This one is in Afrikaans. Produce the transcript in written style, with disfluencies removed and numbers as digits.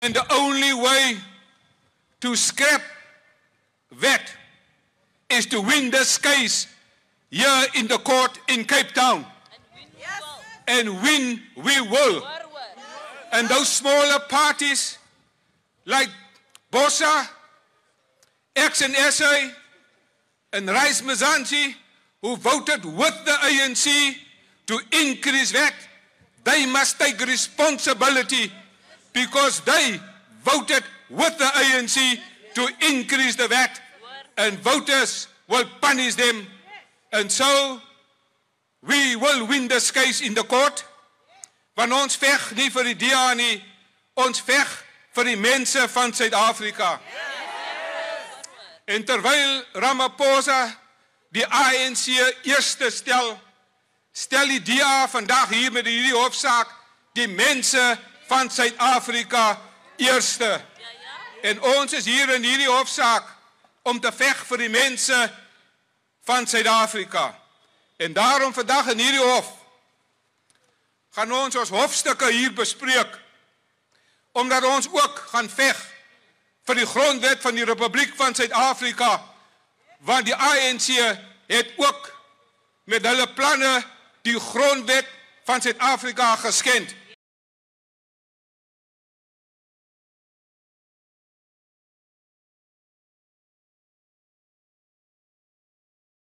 And the only way to scrap that is to win this case here in the court in Cape Town. And win we will. And those smaller parties like Bosa, XNSA, and Rice Mzansi, who voted with the ANC to increase VAT, they must take responsibility because they voted with the ANC to increase the VAT, and voters will punish them. And so we will win this case in the court, want ons veg nie vir die DA nie, ons veg vir die mense van Suid-Afrika. En terwyl Ramaphosa die ANC eerste stel die DA vandag hier met hierdie hofsaak die mense van Suid-Afrika eerste. En ons is hier in hierdie hofsaak om te veg vir die mense van Suid-Afrika. En daarom vandag in hierdie hof gaan ons hofstukke hier bespreek, omdat ons ook gaan veg vir die grondwet van die Republiek van Suid-Afrika, want die ANC het ook met hulle planne die grondwet van Suid-Afrika geskend.